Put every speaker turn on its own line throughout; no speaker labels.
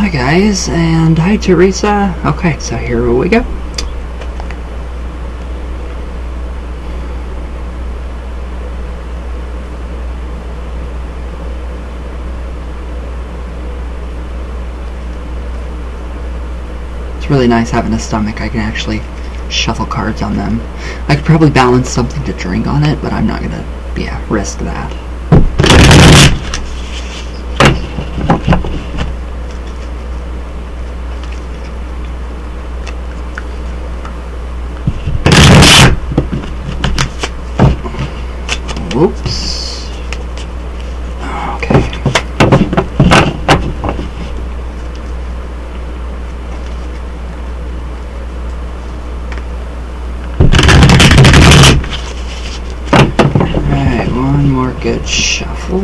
Hi guys, and hi Teresa. Okay, so here we go. It's really nice having a stomach. I can actually shuffle cards on them. I could probably balance something to drink on it, but I'm not gonna, risk that. Whoops. Okay. Alright, one more good shuffle.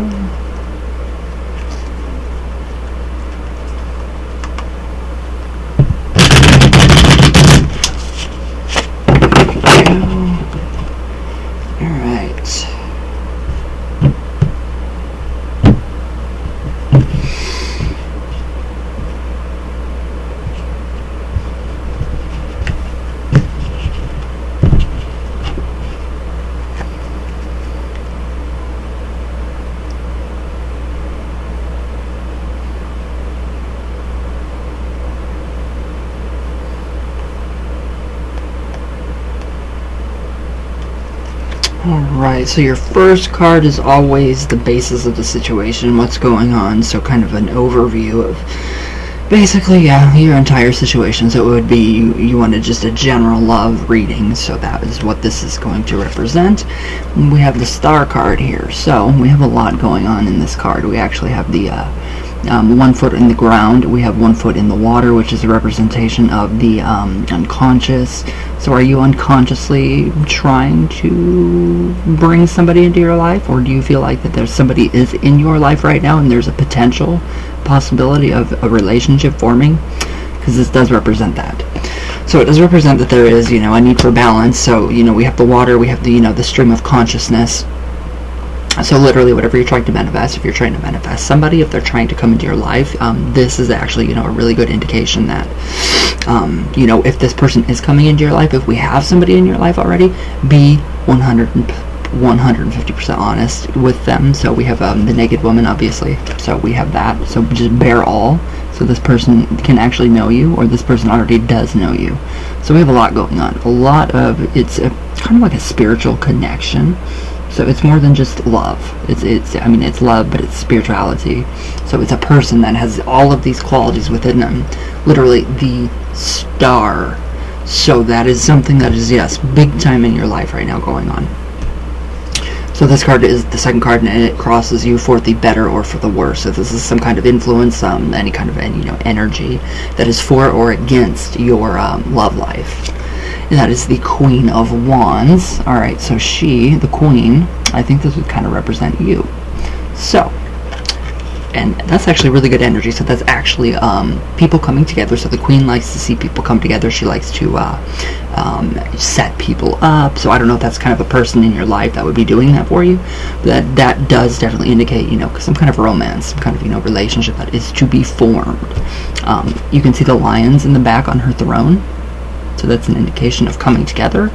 Alright, so your first card is always the basis of the situation, what's going on, so kind of an overview of basically, your entire situation. So it would be you wanted just a general love reading, so that is what this is going to represent. We have the star card here, so we have a lot going on in this card. We actually have the 1 foot in the ground, we have 1 foot in the water, which is a representation of the unconscious. So are you unconsciously trying to bring somebody into your life, or do you feel like that there's somebody is in your life right now and there's a potential possibility of a relationship forming? Because this does represent that. So it does represent that there is, a need for balance. So, we have the water, we have the, the stream of consciousness. So literally whatever you're trying to manifest, if you're trying to manifest somebody, if they're trying to come into your life, this is actually, a really good indication that, if this person is coming into your life, if we have somebody in your life already, be 150% honest with them. So we have the naked woman, obviously. So we have that. So just bear all. So this person can actually know you, or this person already does know you. So we have a lot going on. A lot of, it's kind of like a spiritual connection. So it's more than just love. It's love, but it's spirituality. So it's a person that has all of these qualities within them. Literally the star. So that is something that is, yes, big time in your life right now going on. So this card is the second card, and it crosses you for the better or for the worse. So this is some kind of influence, any kind of energy that is for or against your love life. And that is the Queen of Wands. Alright, so she, the Queen, I think this would kind of represent you. So, and that's actually really good energy. So that's actually people coming together. So the Queen likes to see people come together. She likes to set people up. So I don't know if that's kind of a person in your life that would be doing that for you. But that does definitely indicate, some kind of romance, some kind of, relationship that is to be formed. You can see the lions in the back on her throne. So that's an indication of coming together.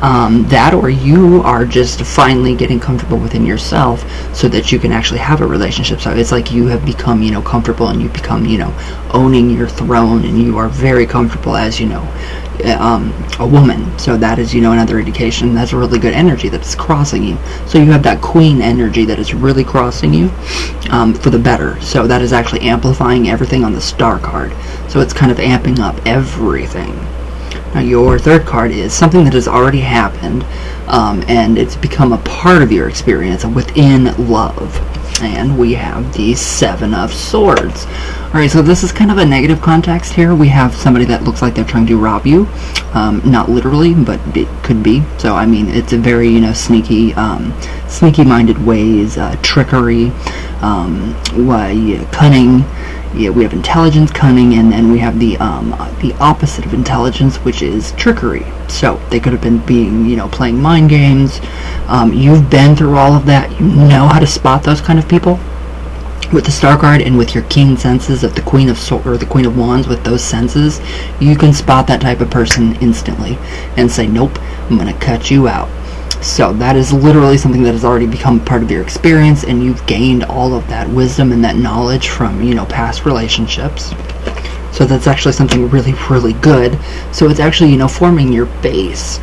That, or you are just finally getting comfortable within yourself so that you can actually have a relationship. So it's like you have become, comfortable, and you become, owning your throne, and you are very comfortable as, a woman. So that is, another indication. That's a really good energy that's crossing you. So you have that Queen energy that is really crossing you for the better. So that is actually amplifying everything on the star card. So it's kind of amping up everything. Now your third card is something that has already happened, and it's become a part of your experience within love. And we have the Seven of Swords. Alright, so this is kind of a negative context here. We have somebody that looks like they're trying to rob you. Not literally, but it could be. So, it's a very, sneaky, sneaky-minded ways, trickery, cunning. Yeah, we have intelligence, cunning, and then we have the opposite of intelligence, which is trickery. So they could have been playing mind games. You've been through all of that. You know how to spot those kind of people. with the Star card and with your keen senses of the Queen of Swords or the Queen of Wands, with those senses, you can spot that type of person instantly and say, nope, I'm going to cut you out. So that is literally something that has already become part of your experience, and you've gained all of that wisdom and that knowledge from, past relationships. So that's actually something really, really good. So it's actually, forming your base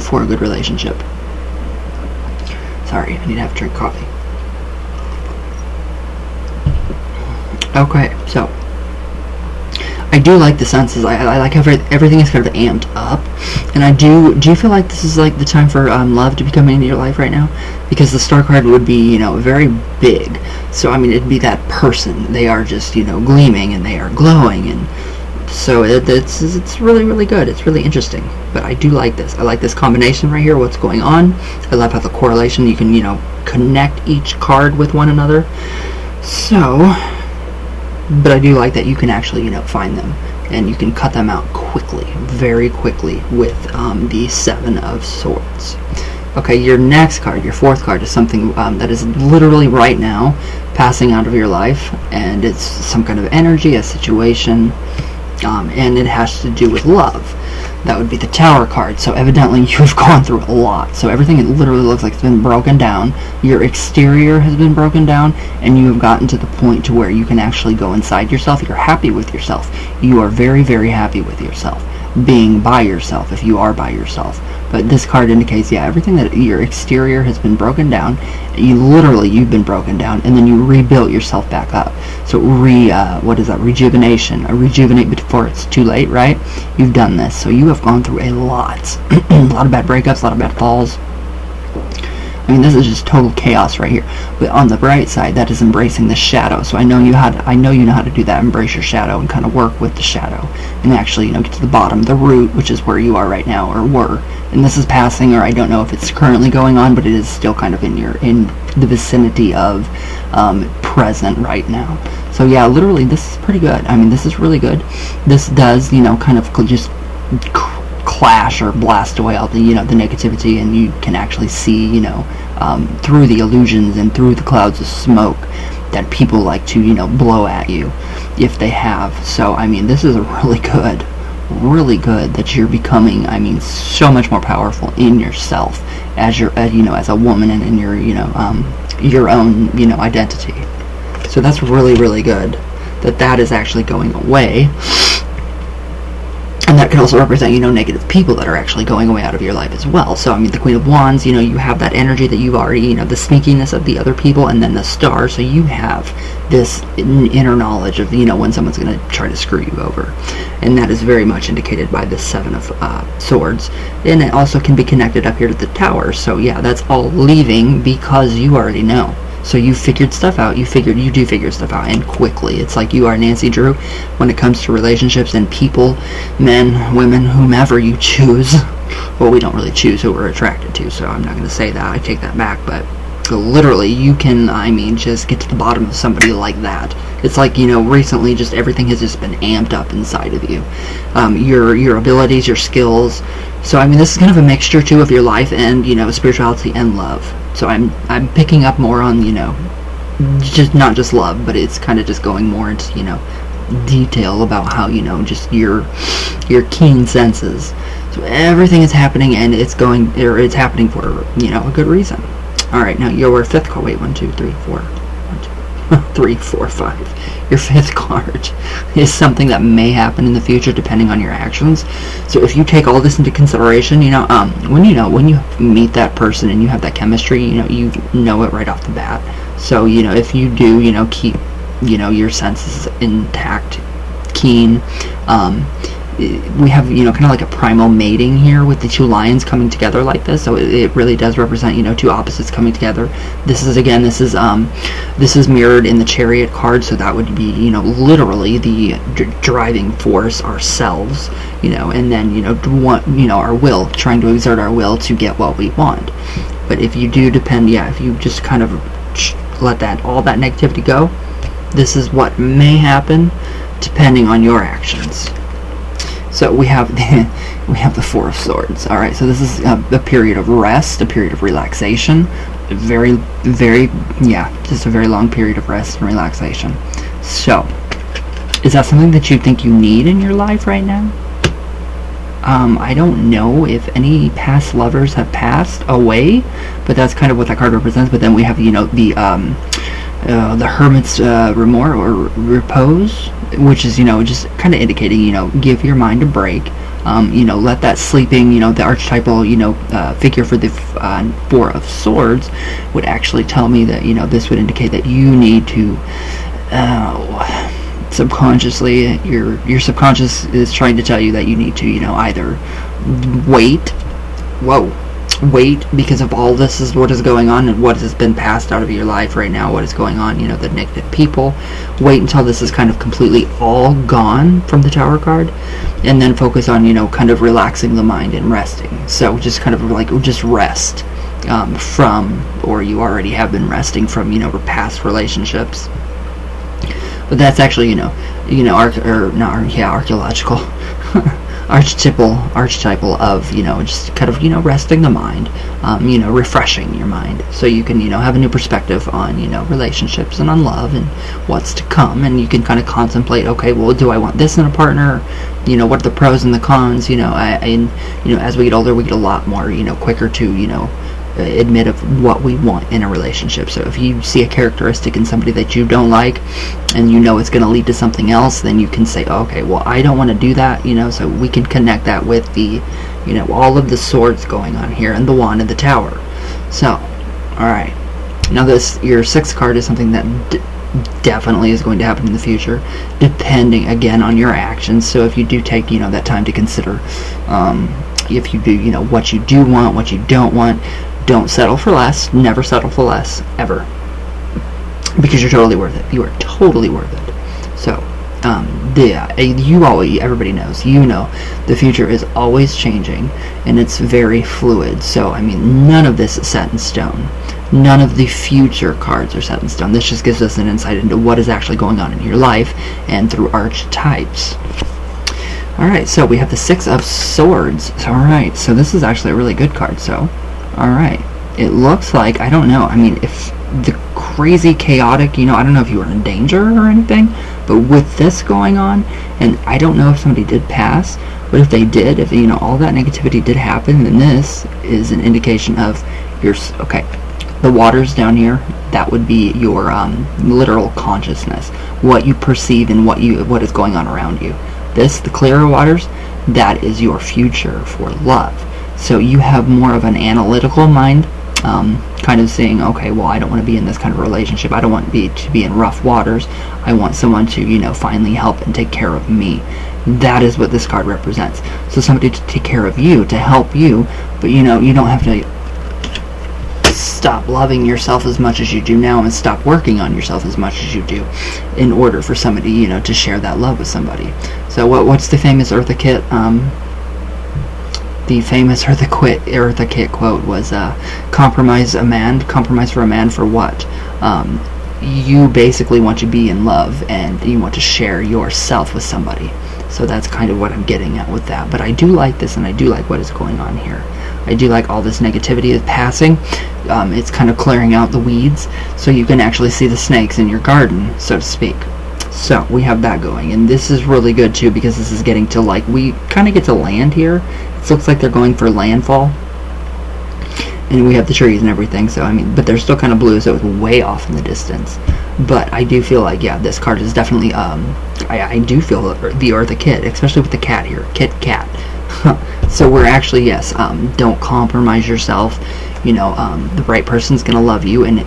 for a good relationship. Sorry, I need to have a drink of coffee. Okay, so I do like the senses. I like how everything is kind of amped up, and I do you feel like this is like the time for love to be coming into your life right now? Because the Star card would be, very big. So, it'd be that person. They are just, gleaming, and they are glowing, and so it's really, really good. It's really interesting. But I do like this. I like this combination right here, what's going on. I love how the correlation, you can, connect each card with one another. So, but I do like that you can actually, find them, and you can cut them out quickly, very quickly, with the Seven of Swords. Okay, your next card, your fourth card, is something that is literally right now passing out of your life, and it's some kind of energy, a situation, and it has to do with love. That would be the Tower card. So evidently you've gone through a lot. So everything, it literally looks like it's been broken down. Your exterior has been broken down, and you have gotten to the point to where you can actually go inside yourself. You're happy with yourself. You are very, very happy with yourself. Being by yourself, if you are by yourself. But this card indicates, everything that your exterior has been broken down. You've been broken down, and then you rebuilt yourself back up. So what is that? Rejuvenation. Rejuvenate before it's too late, right? You've done this. So you have gone through a lot. A lot of bad breakups, a lot of bad falls. This is just total chaos right here. But on the bright side, that is embracing the shadow. So I know you know how to do that. Embrace your shadow and kind of work with the shadow, and actually, get to the bottom, the root, which is where you are right now, or were. And this is passing, or I don't know if it's currently going on, but it is still kind of in the vicinity of present right now. So yeah, literally, this is pretty good. This is really good. This does, kind of just clash or blast away all the the negativity, and you can actually see through the illusions and through the clouds of smoke that people like to blow at you if they have. So this is really good that you're becoming so much more powerful in yourself as as a woman, and in your own identity. So that's really, really good that is actually going away. And that can also represent, negative people that are actually going away out of your life as well. So, the Queen of Wands, you have that energy that you've already, the sneakiness of the other people, and then the Star. So you have this inner knowledge of, when someone's going to try to screw you over. And that is very much indicated by the Seven of Swords. And it also can be connected up here to the Tower. So, yeah, that's all leaving because you already know. So you figured stuff out. You do figure stuff out, and quickly. It's like you are Nancy Drew when it comes to relationships and people, men, women, whomever you choose. Well, we don't really choose who we're attracted to, so I'm not going to say that. I take that back, but literally, you can, just get to the bottom of somebody like that. It's like, recently just everything has just been amped up inside of you. Your abilities, your skills. So, this is kind of a mixture, too, of your life and, spirituality and love. So I'm picking up more on, just not just love, but it's kind of just going more into, detail about how, just your keen senses. So everything is happening, and it's happening for, a good reason. All right, now your fifth card. Wait, 1, 2, 3, 4. 1, 2, 3, 4, 5. Your fifth card is something that may happen in the future depending on your actions. So if you take all this into consideration, when you meet that person and you have that chemistry, you know it right off the bat. So if you do, keep your senses intact, keen. We have, kind of like a primal mating here with the two lions coming together like this. So it really does represent, two opposites coming together. This is mirrored in the Chariot card. So that would be, literally the driving force, ourselves, and then, our will, trying to exert our will to get what we want. But if you do if you just kind of let all that negativity go, this is what may happen depending on your actions. So we have the Four of Swords. All right, so this is a period of rest, a period of relaxation, very, very, yeah, just a very long period of rest and relaxation. So, is that something that you think you need in your life right now? I don't know if any past lovers have passed away, but that's kind of what that card represents. But then we have, the Hermit's Remorse or Repose, which is, just kind of indicating, give your mind a break. Let that sleeping, the archetypal, figure for the Four of Swords would actually tell me that, this would indicate that you need to, subconsciously, your subconscious is trying to tell you that you need to, either wait because of all this is what is going on and what has been passed out of your life right now, what is going on, the negative people. Wait until this is kind of completely all gone from the Tower card, and then focus on, kind of relaxing the mind and resting. So just kind of like, just rest from, or you already have been resting from, past relationships. But that's actually, archaeological, archetypal of, just kind of, resting the mind, refreshing your mind, so you can, have a new perspective on, relationships and on love and what's to come, and you can kind of contemplate, okay, well, do I want this in a partner? What are the pros and the cons? As we get older, we get a lot more, quicker to, admit of what we want in a relationship. So if you see a characteristic in somebody that you don't like, and it's going to lead to something else, then you can say, okay, well, I don't want to do that, so we can connect that with the, all of the swords going on here, and the wand and the Tower. So, alright. Now your 6th card is something that definitely is going to happen in the future, depending, again, on your actions. So if you do take, that time to consider, if you do, what you do want, what you don't want, don't settle for less. Never settle for less, ever. Because you're totally worth it. You are totally worth it. So, everybody knows, the future is always changing, and it's very fluid. So, none of this is set in stone. None of the future cards are set in stone. This just gives us an insight into what is actually going on in your life, and through archetypes. Alright, so we have the 6 of Swords. Alright, so this is actually a really good card. So, alright. It looks like, I don't know, if the crazy, chaotic, I don't know if you were in danger or anything, but with this going on, and I don't know if somebody did pass, but if they did, if, all that negativity did happen, then this is an indication of okay, the waters down here, that would be your literal consciousness, what you perceive and what is going on around you. The clearer waters, that is your future for love. So you have more of an analytical mind, kind of saying, okay, well, I don't want to be in this kind of relationship. I don't want to be in rough waters. I want someone to, finally help and take care of me. That is what this card represents. So somebody to take care of you, to help you, but, you don't have to stop loving yourself as much as you do now, and stop working on yourself as much as you do, in order for somebody, to share that love with somebody. So what's the famous Eartha Kitt? The famous Eartha Kitt quote was, compromise for a man for what? You basically want to be in love, and you want to share yourself with somebody. So that's kind of what I'm getting at with that. But I do like this, and I do like what is going on here. I do like all this negativity is passing. It's kind of clearing out the weeds, so you can actually see the snakes in your garden, so to speak. So we have that going, and this is really good too, because this is getting to, we kind of get to land here. It looks like they're going for landfall, and we have the trees and everything. So but they're still kind of blue, so it's way off in the distance. But I do feel like, yeah, this card is definitely I do feel the Eartha Kitt, especially with the cat here, cat. So we're actually, yes, don't compromise yourself. The right person's gonna love you, and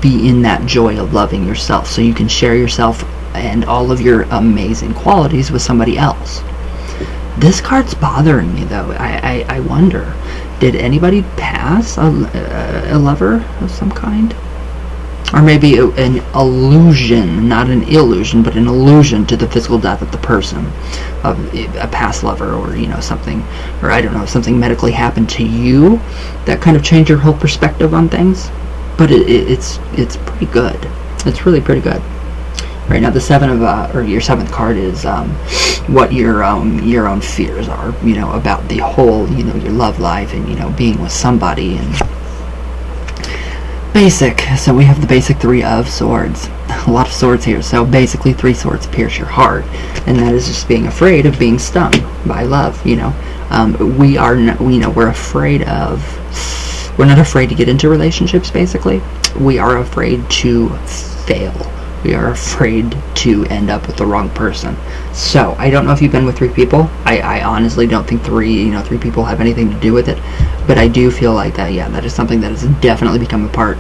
be in that joy of loving yourself, so you can share yourself and all of your amazing qualities with somebody else. This card's bothering me, though. I wonder, did anybody pass a lover of some kind? Or maybe an illusion, not an illusion, but an illusion to the physical death of the person, of a past lover, or something, or I don't know, something medically happened to you that kind of changed your whole perspective on things. But it's pretty good. It's really pretty good. Right now, the 7 of or your 7th card is what your own fears are, about the whole, your love life, and being with somebody. And basic. So we have the basic 3 of swords. A lot of swords here. So basically 3 swords pierce your heart, and that is just being afraid of being stung by love. We're afraid of. We're not afraid to get into relationships. Basically, we are afraid to fail. We are afraid to end up with the wrong person. So I don't know if you've been with 3 people. I honestly don't think 3 people have anything to do with it. But I do feel like that, that is something that has definitely become a part,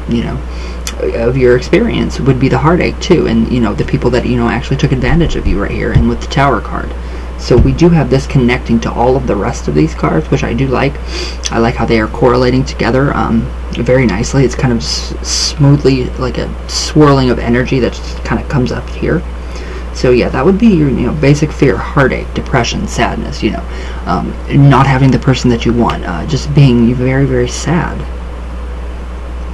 of your experience, would be the heartache too. And, the people that, actually took advantage of you right here, and with the Tower card. So we do have this connecting to all of the rest of these cards, which I do like. I like how they are correlating together very nicely. It's kind of smoothly, like a swirling of energy that just kind of comes up here. So yeah, that would be your basic fear: heartache, depression, sadness, not having the person that you want, just being very, very sad.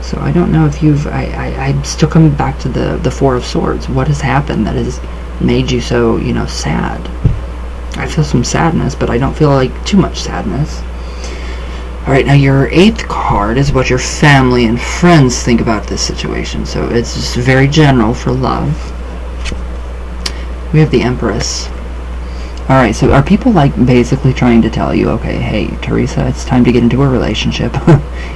So I don't know if I'm still coming back to the 4 of Swords. What has happened that has made you so, sad? I feel some sadness, but I don't feel like too much sadness. Alright, now your 8th card is what your family and friends think about this situation. So it's just very general for love. We have the Empress. Alright, so are people basically trying to tell you, okay, hey, Teresa, it's time to get into a relationship.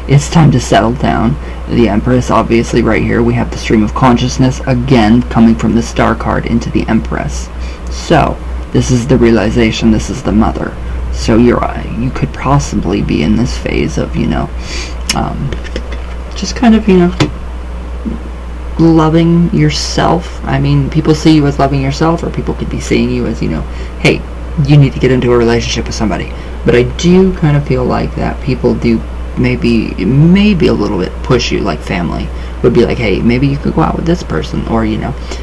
It's time to settle down. The Empress, obviously, right here, we have the stream of consciousness, again, coming from the Star card into the Empress. So, this is the realization, this is the mother. So you could possibly be in this phase of, just kind of, loving yourself. I mean, people see you as loving yourself, or people could be seeing you as, hey, you need to get into a relationship with somebody. But I do kind of feel like that people do maybe a little bit push you, like family would be like, hey, maybe you could go out with this person, or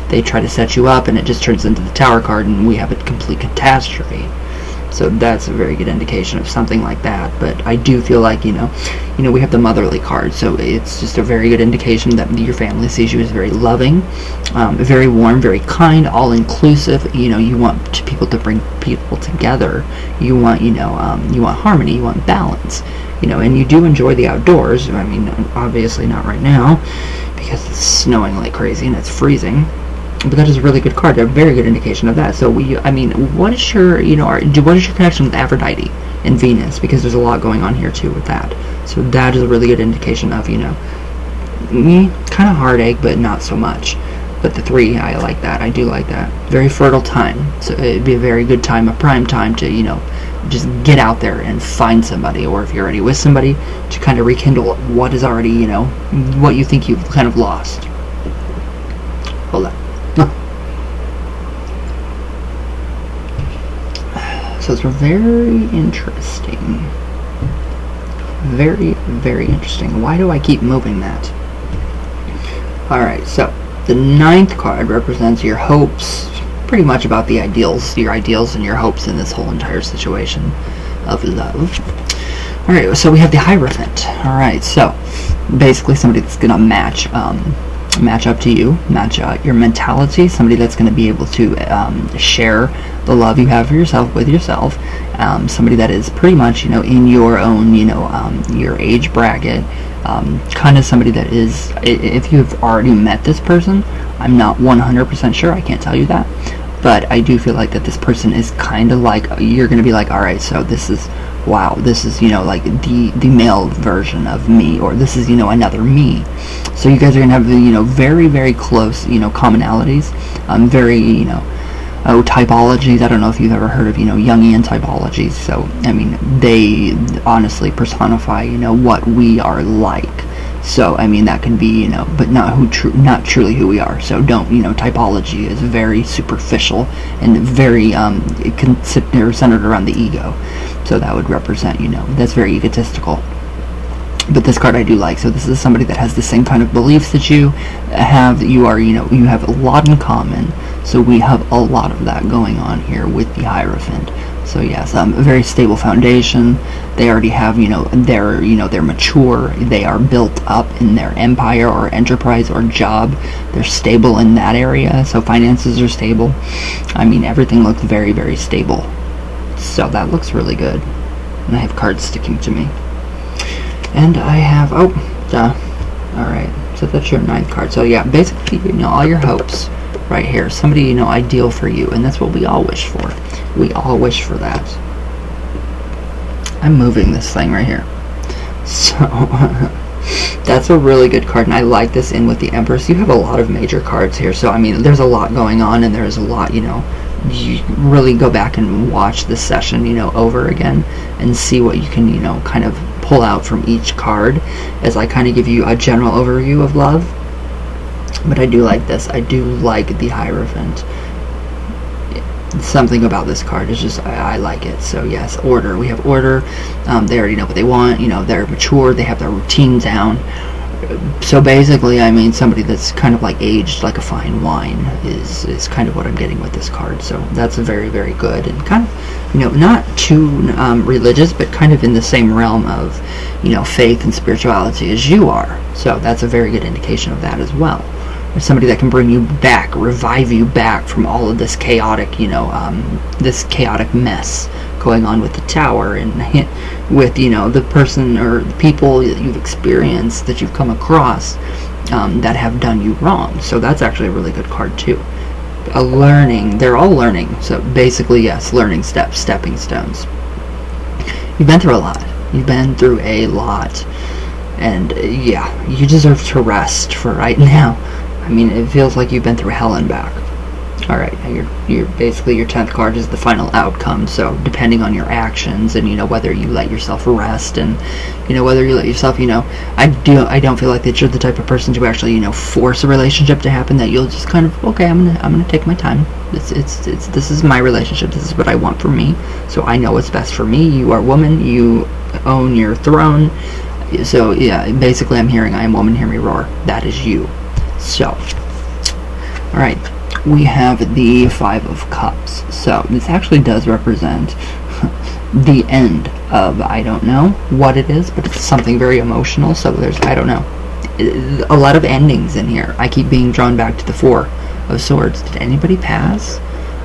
they try to set you up and it just turns into the Tower card and we have a complete catastrophe. So that's a very good indication of something like that. But I do feel like, we have the motherly card. So it's just a very good indication that your family sees you as very loving, very warm, very kind, all-inclusive. You want people to bring people together. You want, you want harmony, you want balance. And you do enjoy the outdoors. I mean, obviously not right now, because it's snowing like crazy and it's freezing. But that is a really good card, a very good indication of that. So what is your, what is your connection with Aphrodite and Venus? Because there's a lot going on here too with that. So that is a really good indication of, kind of heartache, but not so much. But the 3, I like that. I do like that. Very fertile time. So it'd be a very good time, a prime time to, just get out there and find somebody, or if you're already with somebody, to kind of rekindle what is already, what you think you've kind of lost. Hold on. So it's very interesting. Very, very interesting. Why do I keep moving that? Alright, so the 9th card represents your hopes, pretty much about the ideals, your ideals and your hopes in this whole entire situation of love. Alright, so we have the Hierophant. Alright, so basically somebody that's going to match up to you, match your mentality, somebody that's going to be able to share the love you have for yourself with yourself, somebody that is pretty much, in your own, your age bracket, kind of somebody that is, if you've already met this person, I'm not 100% sure, I can't tell you that, but I do feel like that this person is kind of like, you're going to be like, alright, so this is, wow, this is, like the male version of me, or this is, another me. So you guys are going to have, very, very close, commonalities, very, typologies. I don't know if you've ever heard of, Jungian Psychology. So, I mean, they honestly personify, what we are like. So, I mean, that can be, but not truly who we are. So don't, typology is very superficial and very, centered around the ego. So that would represent, that's very egotistical. But this card I do like. So this is somebody that has the same kind of beliefs that you have. You are, you have a lot in common. So we have a lot of that going on here with the Hierophant. So yes, a very stable foundation. They already have, they're mature. They are built up in their empire or enterprise or job. They're stable in that area. So finances are stable. I mean, everything looks very, very stable. So that looks really good. And I have cards sticking to me. And I have, alright, So that's your 9th card. So yeah, basically, all your hopes right here. Somebody, ideal for you. And that's what we all wish for. We all wish for that. I'm moving this thing right here. So that's a really good card, and I like this in with the Empress. You have a lot of major cards here, so I mean, there's a lot going on, and there's a lot, you really go back and watch this session, over again, and see what you can, kind of pull out from each card, as I kind of give you a general overview of love. But I do like this. I do like the Hierophant. Something about this card is just, I like it. So yes, order. We have order. They already know what they want. They're mature. They have their routine down. So basically, I mean, somebody that's kind of like aged like a fine wine is kind of what I'm getting with this card. So that's very, very good, and kind of, not too religious, but kind of in the same realm of, faith and spirituality as you are. So that's a very good indication of that as well. Somebody that can bring you back, revive you back from all of this chaotic, this chaotic mess going on with the Tower, and with, the person or the people that you've experienced, that you've come across, that have done you wrong. So that's actually a really good card too. They're all learning. So basically, yes, learning steps, stepping stones. You've been through a lot. And yeah, you deserve to rest for right now. I mean, it feels like you've been through hell and back. Alright, you're basically, your 10th card is the final outcome, so depending on your actions, and whether you let yourself rest, and whether you let yourself, I don't feel like that you're the type of person to actually, force a relationship to happen, that you'll just kind of, okay, I'm gonna take my time. This is my relationship, this is what I want for me, so I know what's best for me. You are a woman, you own your throne. So yeah, basically I'm hearing, I am woman, hear me roar. That is you. So, alright, we have the 5 of Cups. So, this actually does represent the end of, I don't know what it is, but it's something very emotional. So there's, I don't know, a lot of endings in here. I keep being drawn back to the 4 of Swords. Did anybody pass?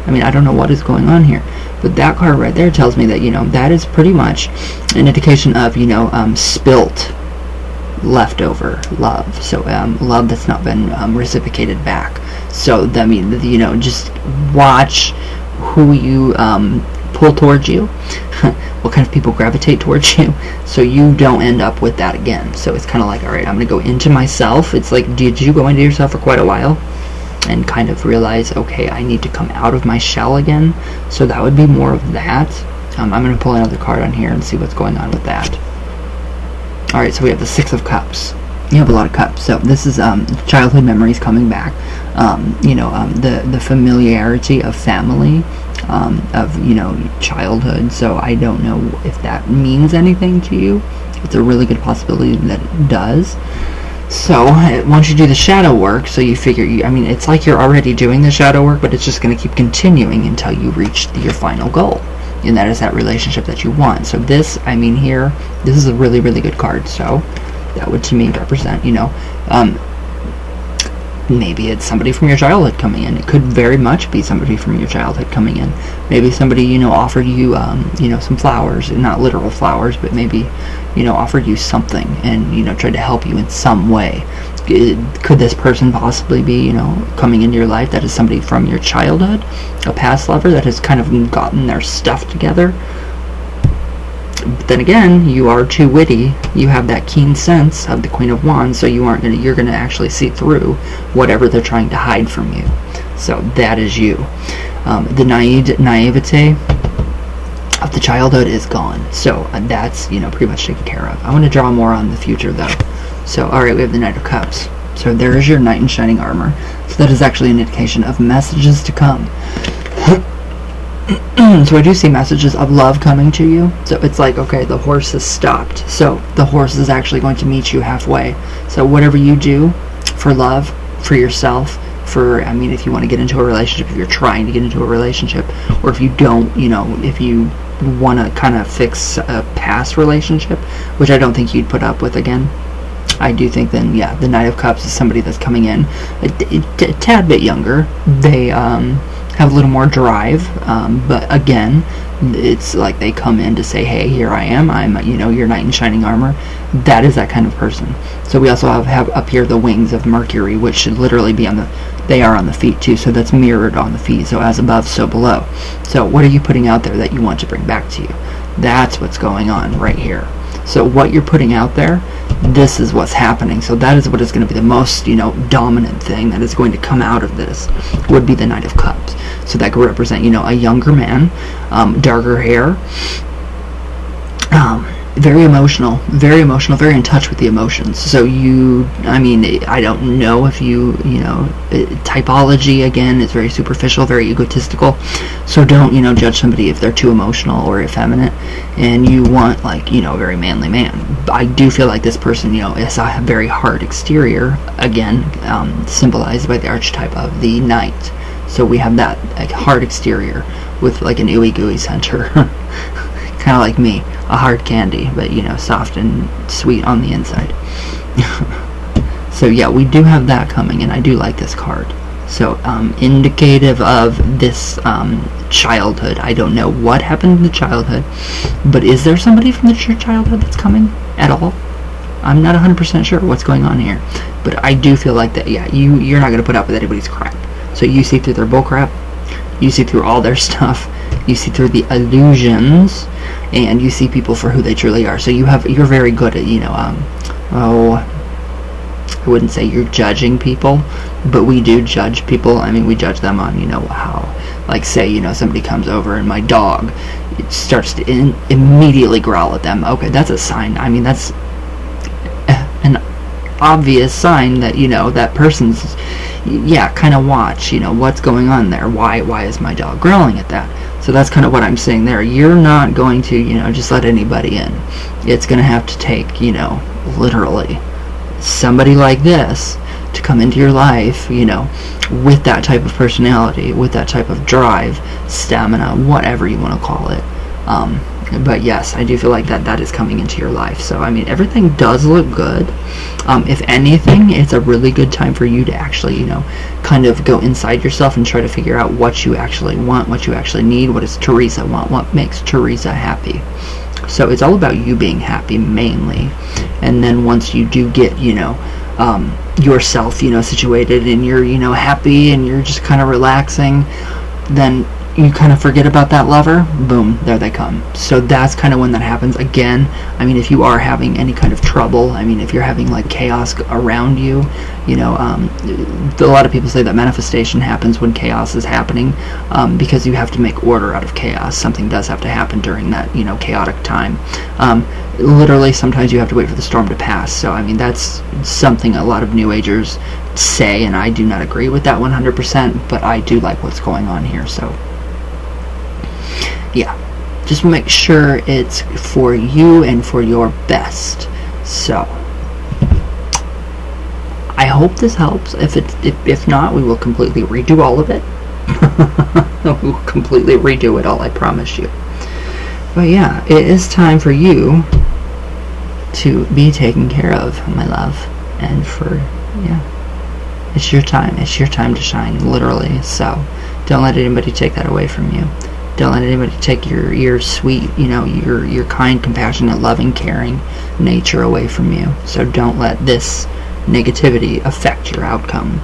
I mean, I don't know what is going on here. But that card right there tells me that, that is pretty much an indication of, spilt leftover love. So love that's not been reciprocated back. So I mean, just watch who you pull towards you, what kind of people gravitate towards you, so you don't end up with that again. So it's kind of like, all right, I'm gonna go into myself. It's like, did you go into yourself for quite a while and kind of realize, okay, I need to come out of my shell again? So that would be more of that. I'm going to pull another card on here and see what's going on with that. Alright, so we have the 6 of Cups. You have a lot of cups. So this is childhood memories coming back. The familiarity of family, of, childhood. So I don't know if that means anything to you. It's a really good possibility that it does. So once you do the shadow work, so you figure, it's like you're already doing the shadow work, but it's just going to keep continuing until you reach your final goal. And that is that relationship that you want. So this, here, this is a really, really good card. So that would, to me, represent, maybe it's somebody from your childhood coming in. It could very much be somebody from your childhood coming in. Maybe somebody, offered you, some flowers, not literal flowers, but maybe, offered you something and, tried to help you in some way. Could this person possibly be, coming into your life that is somebody from your childhood, a past lover that has kind of gotten their stuff together? But then again, you are too witty. You have that keen sense of the Queen of Wands, so you're gonna actually see through whatever they're trying to hide from you. So that is you. The naivete of the childhood is gone. So that's, pretty much taken care of. I want to draw more on the future though. So alright, we have the Knight of Cups. So there is your Knight in Shining Armor. So that is actually an indication of messages to come. So I do see messages of love coming to you. So it's like, okay, the horse has stopped. So the horse is actually going to meet you halfway. So whatever you do for love, for yourself, for, if you want to get into a relationship, if you're trying to get into a relationship, or if you don't, if you want to kind of fix a past relationship, which I don't think you'd put up with again, I do think then, yeah, the Knight of Cups is somebody that's coming in a tad bit younger. They have a little more drive, but again, it's like they come in to say, hey, here I am, I'm, your knight in shining armor. That is that kind of person. So we also have up here the wings of Mercury, which should literally be they are on the feet too, so that's mirrored on the feet, so as above, so below. So what are you putting out there that you want to bring back to you? That's what's going on right here. So what you're putting out there, this is what's happening. So that is what is going to be the most, dominant thing that is going to come out of this, would be the Knight of Cups. So that could represent, a younger man, darker hair, very emotional, very in touch with the emotions. So I don't know if typology, again, is very superficial, very egotistical. So don't, judge somebody if they're too emotional or effeminate, and you want, a very manly man. I do feel like this person, is a very hard exterior, again, symbolized by the archetype of the knight. So we have that hard exterior with an ooey gooey center. Kind of like me, a hard candy, but soft and sweet on the inside. So yeah, we do have that coming, and I do like this card. So indicative of this childhood. I don't know what happened in the childhood, but is there somebody from your childhood that's coming at all? I'm not 100% sure what's going on here, but I do feel like that. Yeah, you're not going to put up with anybody's crap. So you see through their bull crap, you see through all their stuff, you see through the illusions, and you see people for who they truly are. So you're very good at, I wouldn't say you're judging people, but we do judge people. We judge them on, how, say, somebody comes over and my dog, it starts to immediately growl at them. Okay, that's a sign. That's an obvious sign that, that person's, kind of watch, what's going on there. Why is my dog growling at that? So that's kind of what I'm saying there. You're not going to, just let anybody in. It's going to have to take, literally somebody like this to come into your life, with that type of personality, with that type of drive, stamina, whatever you want to call it. But yes, I do feel like that is coming into your life. So everything does look good. If anything, it's a really good time for you to actually, kind of go inside yourself and try to figure out what you actually want, what you actually need, what does Teresa want, what makes Teresa happy. So it's all about you being happy mainly. And then once you do get, yourself, situated, and you're, happy, and you're just kind of relaxing, then you kind of forget about that lover, boom, there they come. So that's kind of when that happens. Again, if you are having any kind of trouble, if you're having chaos around you, a lot of people say that manifestation happens when chaos is happening, because you have to make order out of chaos. Something does have to happen during that, chaotic time. Literally, sometimes you have to wait for the storm to pass. So, that's something a lot of New Agers say, and I do not agree with that 100%, but I do like what's going on here. So yeah, just make sure it's for you and for your best. So I hope this helps. If not, we will completely redo all of it. We will completely redo it all, I promise you. But yeah, it is time for you to be taken care of, my love. And it's your time. It's your time to shine, literally. So don't let anybody take that away from you. Don't let anybody take your sweet, your kind, compassionate, loving, caring nature away from you. So don't let this negativity affect your outcome,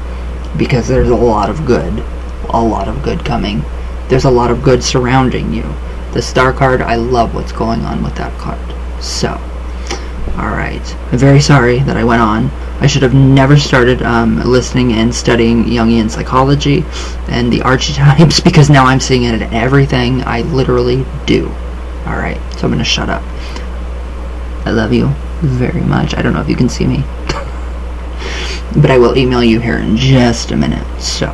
because there's a lot of good coming. There's a lot of good surrounding you. The Star card, I love what's going on with that card. So, alright. I'm very sorry that I went on. I should have never started listening and studying Jungian Psychology and the archetypes, because now I'm seeing it in everything I literally do. Alright, so I'm going to shut up. I love you very much. I don't know if you can see me. But I will email you here in just a minute. So,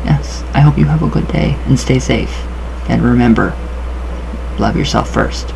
yes, I hope you have a good day and stay safe. And remember, love yourself first.